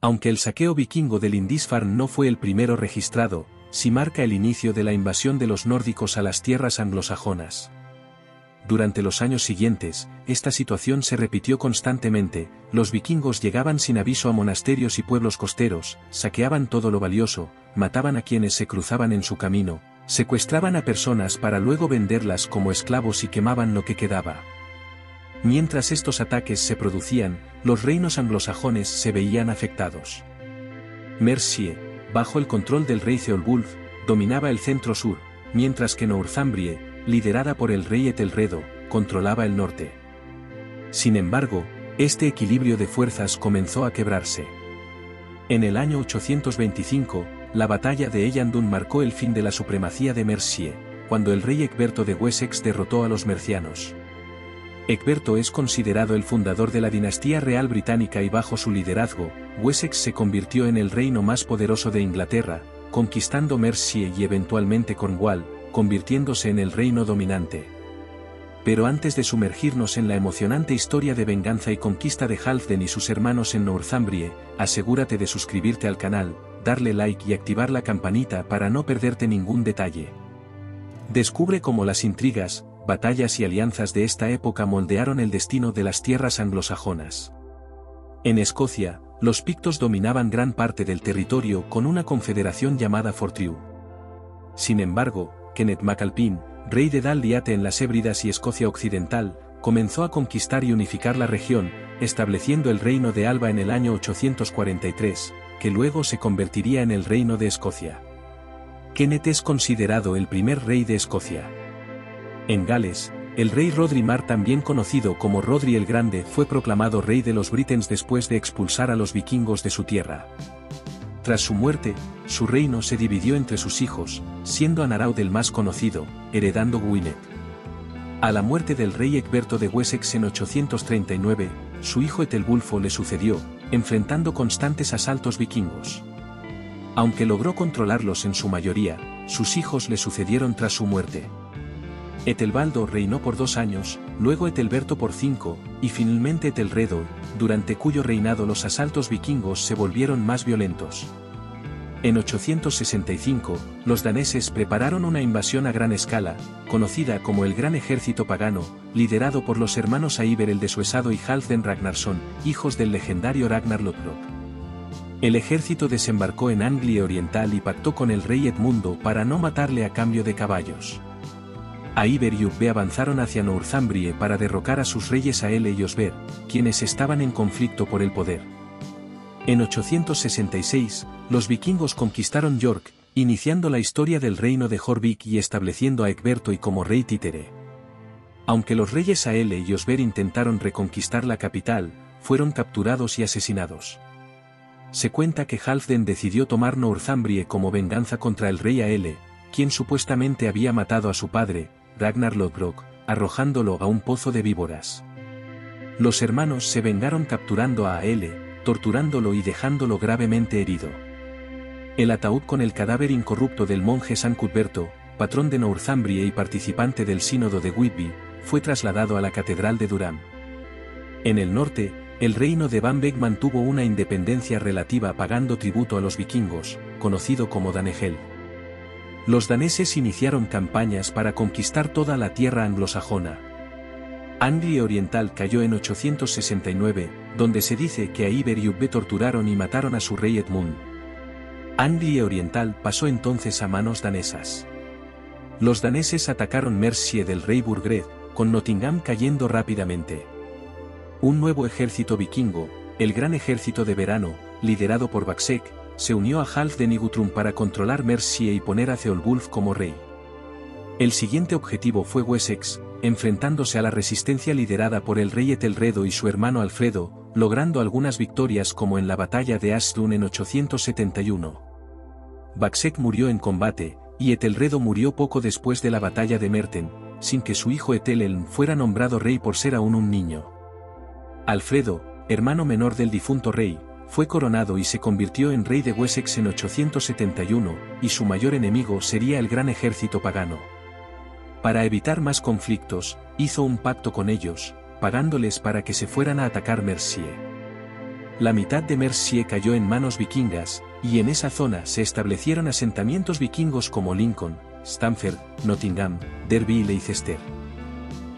Aunque el saqueo vikingo de Lindisfarne no fue el primero registrado, sí marca el inicio de la invasión de los nórdicos a las tierras anglosajonas. Durante los años siguientes, esta situación se repitió constantemente, los vikingos llegaban sin aviso a monasterios y pueblos costeros, saqueaban todo lo valioso, mataban a quienes se cruzaban en su camino, secuestraban a personas para luego venderlas como esclavos y quemaban lo que quedaba. Mientras estos ataques se producían, los reinos anglosajones se veían afectados. Mercia, bajo el control del rey Ceolwulf, dominaba el centro-sur, mientras que Northumbria, liderada por el rey Ethelredo, controlaba el norte. Sin embargo, este equilibrio de fuerzas comenzó a quebrarse. En el año 825, la batalla de Ellandun marcó el fin de la supremacía de Mercia, cuando el rey Ecberto de Wessex derrotó a los mercianos. Ecberto es considerado el fundador de la dinastía real británica y bajo su liderazgo, Wessex se convirtió en el reino más poderoso de Inglaterra, conquistando Mercia y eventualmente Cornwall, convirtiéndose en el reino dominante. Pero antes de sumergirnos en la emocionante historia de venganza y conquista de Halfdan y sus hermanos en Northumbria, asegúrate de suscribirte al canal, darle like y activar la campanita para no perderte ningún detalle. Descubre cómo las intrigas, batallas y alianzas de esta época moldearon el destino de las tierras anglosajonas. En Escocia, los pictos dominaban gran parte del territorio con una confederación llamada Fortriu. Sin embargo, Kenneth MacAlpin, rey de Dal Diate en las Hébridas y Escocia Occidental, comenzó a conquistar y unificar la región, estableciendo el reino de Alba en el año 843, que luego se convertiría en el reino de Escocia. Kenneth es considerado el primer rey de Escocia. En Gales, el rey Rodri-Mar, también conocido como Rodri el Grande, fue proclamado rey de los Britons después de expulsar a los vikingos de su tierra. Tras su muerte, su reino se dividió entre sus hijos, siendo Anaraud el más conocido, heredando Gwynedd. A la muerte del rey Ecberto de Wessex en 839, su hijo Ethelwulfo le sucedió, enfrentando constantes asaltos vikingos. Aunque logró controlarlos en su mayoría, sus hijos le sucedieron tras su muerte. Etelbaldo reinó por 2 años, luego Etelberto por 5, y finalmente Etelredo, durante cuyo reinado los asaltos vikingos se volvieron más violentos. En 865, los daneses prepararon una invasión a gran escala, conocida como el Gran Ejército Pagano, liderado por los hermanos Ævar el Desuesado y Halfdan Ragnarsson, hijos del legendario Ragnar Lodbrok. El ejército desembarcó en Anglia Oriental y pactó con el rey Edmundo para no matarle a cambio de caballos. Ævar y Ubbe avanzaron hacia Northumbria para derrocar a sus reyes Aelle y Osber, quienes estaban en conflicto por el poder. En 866, los vikingos conquistaron York, iniciando la historia del reino de Jorvik y estableciendo a Ecberto y como rey títere. Aunque los reyes Aelle y Osber intentaron reconquistar la capital, fueron capturados y asesinados. Se cuenta que Halfdan decidió tomar Northumbria como venganza contra el rey Aelle, quien supuestamente había matado a su padre, Ragnar Lodbrok, arrojándolo a un pozo de víboras. Los hermanos se vengaron capturando a Aelle, torturándolo y dejándolo gravemente herido. El ataúd con el cadáver incorrupto del monje San Cuthberto, patrón de Northumbria y participante del sínodo de Whitby, fue trasladado a la catedral de Durham. En el norte, el reino de Bamberg mantuvo una independencia relativa pagando tributo a los vikingos, conocido como Danegeld. Los daneses iniciaron campañas para conquistar toda la tierra anglosajona. Anglia Oriental cayó en 869, donde se dice que Ævar y Ubbe torturaron y mataron a su rey Edmund. Anglia Oriental pasó entonces a manos danesas. Los daneses atacaron Mercia del rey Burgred, con Nottingham cayendo rápidamente. Un nuevo ejército vikingo, el Gran Ejército de Verano, liderado por Baxek, se unió a Halfdan y Guthrum para controlar Mercia y poner a Ceolwulf como rey. El siguiente objetivo fue Wessex, enfrentándose a la resistencia liderada por el rey Ethelredo y su hermano Alfredo, logrando algunas victorias como en la batalla de Ashdun en 871. Baxek murió en combate, y Ethelredo murió poco después de la batalla de Merten, sin que su hijo Ethelelm fuera nombrado rey por ser aún un niño. Alfredo, hermano menor del difunto rey, fue coronado y se convirtió en rey de Wessex en 871, y su mayor enemigo sería el gran ejército pagano. Para evitar más conflictos, hizo un pacto con ellos, pagándoles para que se fueran a atacar Mercia. la mitad de Mercia cayó en manos vikingas, y en esa zona se establecieron asentamientos vikingos como Lincoln, Stamford, Nottingham, Derby y Leicester.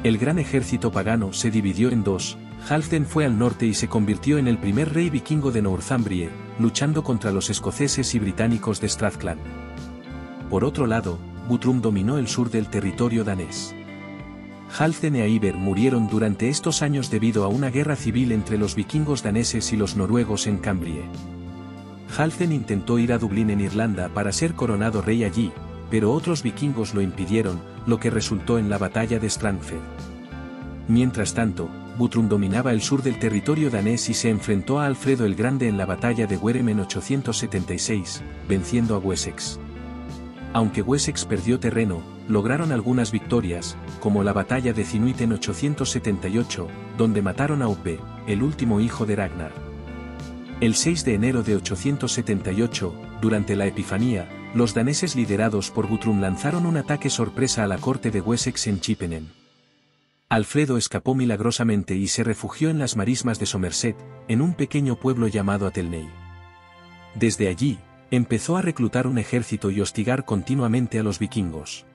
El gran ejército pagano se dividió en dos. Halfdan fue al norte y se convirtió en el primer rey vikingo de Northumbria, luchando contra los escoceses y británicos de Strathclyde. Por otro lado, Guthrum dominó el sur del territorio danés. Halfdan e Iver murieron durante estos años debido a una guerra civil entre los vikingos daneses y los noruegos en Cambrie. Halfdan intentó ir a Dublín en Irlanda para ser coronado rey allí, pero otros vikingos lo impidieron, lo que resultó en la batalla de Strangford. Mientras tanto, Guthrum dominaba el sur del territorio danés y se enfrentó a Alfredo el Grande en la batalla de Wareham en 876, venciendo a Wessex. Aunque Wessex perdió terreno, lograron algunas victorias, como la batalla de Cynuit en 878, donde mataron a Ubbe, el último hijo de Ragnar. El 6 de enero de 878, durante la Epifanía, los daneses liderados por Guthrum lanzaron un ataque sorpresa a la corte de Wessex en Chippenham. Alfredo escapó milagrosamente y se refugió en las marismas de Somerset, en un pequeño pueblo llamado Athelney. Desde allí, empezó a reclutar un ejército y hostigar continuamente a los vikingos.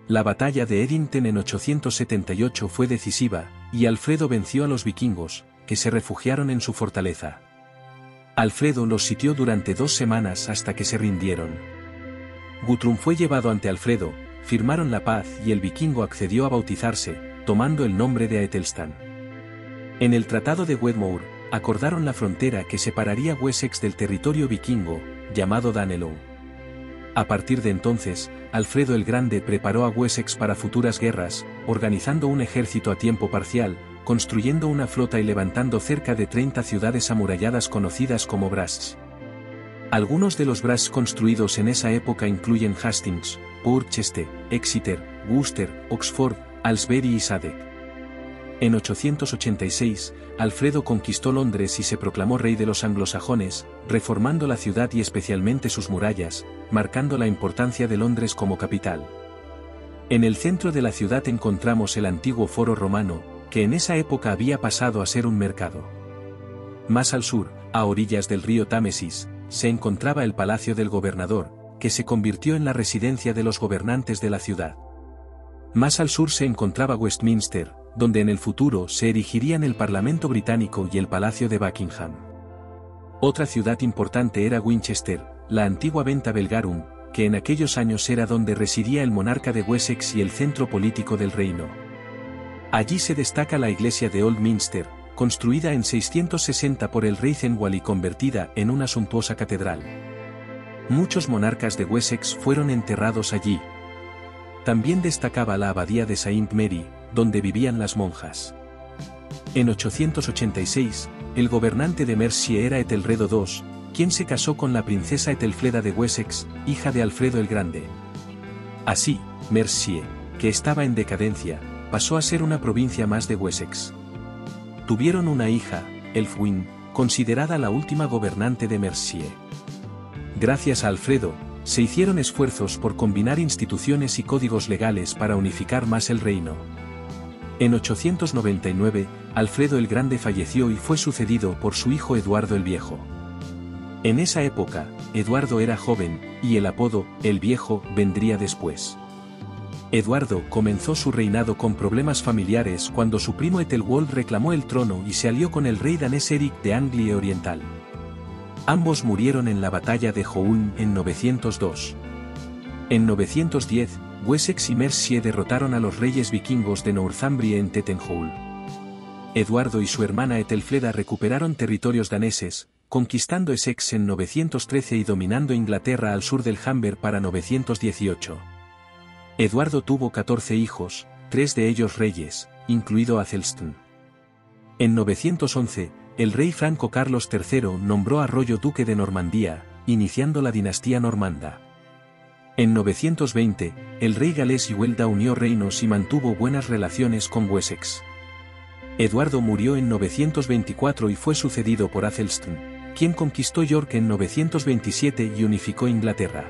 La batalla de Edington en 878 fue decisiva, y Alfredo venció a los vikingos, que se refugiaron en su fortaleza. Alfredo los sitió durante 2 semanas hasta que se rindieron. Guthrum fue llevado ante Alfredo, firmaron la paz y el vikingo accedió a bautizarse, tomando el nombre de Aethelstan. En el Tratado de Wedmore, acordaron la frontera que separaría Wessex del territorio vikingo, llamado Danelaw. A partir de entonces, Alfredo el Grande preparó a Wessex para futuras guerras, organizando un ejército a tiempo parcial, construyendo una flota y levantando cerca de 30 ciudades amuralladas conocidas como brasks. Algunos de los brasks construidos en esa época incluyen Hastings, Worcester, Exeter, Worcester, Oxford, Aylesbury y Sadek. En 886, Alfredo conquistó Londres y se proclamó rey de los anglosajones, reformando la ciudad y especialmente sus murallas, marcando la importancia de Londres como capital. En el centro de la ciudad encontramos el antiguo foro romano, que en esa época había pasado a ser un mercado. Más al sur, a orillas del río Támesis, se encontraba el palacio del gobernador, que se convirtió en la residencia de los gobernantes de la ciudad. Más al sur se encontraba Westminster, donde en el futuro se erigirían el Parlamento británico y el Palacio de Buckingham. Otra ciudad importante era Winchester, la antigua Venta Belgarum, que en aquellos años era donde residía el monarca de Wessex y el centro político del reino. Allí se destaca la iglesia de Old Minster, construida en 660 por el rey Cenwalh y convertida en una suntuosa catedral. Muchos monarcas de Wessex fueron enterrados allí. También destacaba la abadía de Saint Mary, donde vivían las monjas. En 886, el gobernante de Mercia era Ethelredo II, quien se casó con la princesa Ethelfleda de Wessex, hija de Alfredo el Grande. Así, Mercia, que estaba en decadencia, pasó a ser una provincia más de Wessex. Tuvieron una hija, Elfwine, considerada la última gobernante de Mercia. Gracias a Alfredo, se hicieron esfuerzos por combinar instituciones y códigos legales para unificar más el reino. En 899, Alfredo el Grande falleció y fue sucedido por su hijo Eduardo el Viejo. En esa época, Eduardo era joven, y el apodo, el Viejo, vendría después. Eduardo comenzó su reinado con problemas familiares cuando su primo Ethelwald reclamó el trono y se alió con el rey danés Eric de Anglia Oriental. Ambos murieron en la batalla de Houln en 902. En 910, Wessex y Mercia derrotaron a los reyes vikingos de Northumbria en Tettenhall. Eduardo y su hermana Ethelfleda recuperaron territorios daneses, conquistando Essex en 913 y dominando Inglaterra al sur del Humber para 918. Eduardo tuvo 14 hijos, 3 de ellos reyes, incluido Aethelstan. En 911, el rey franco Carlos III nombró a Rollo duque de Normandía, iniciando la dinastía normanda. En 920, el rey galés Llywelda unió reinos y mantuvo buenas relaciones con Wessex. Eduardo murió en 924 y fue sucedido por Aethelstan, quien conquistó York en 927 y unificó Inglaterra.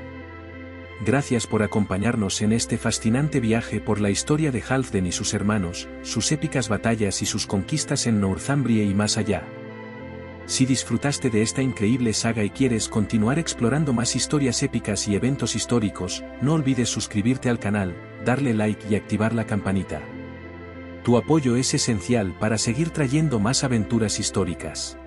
Gracias por acompañarnos en este fascinante viaje por la historia de Halfdan y sus hermanos, sus épicas batallas y sus conquistas en Northumbria y más allá. Si disfrutaste de esta increíble saga y quieres continuar explorando más historias épicas y eventos históricos, no olvides suscribirte al canal, darle like y activar la campanita. Tu apoyo es esencial para seguir trayendo más aventuras históricas.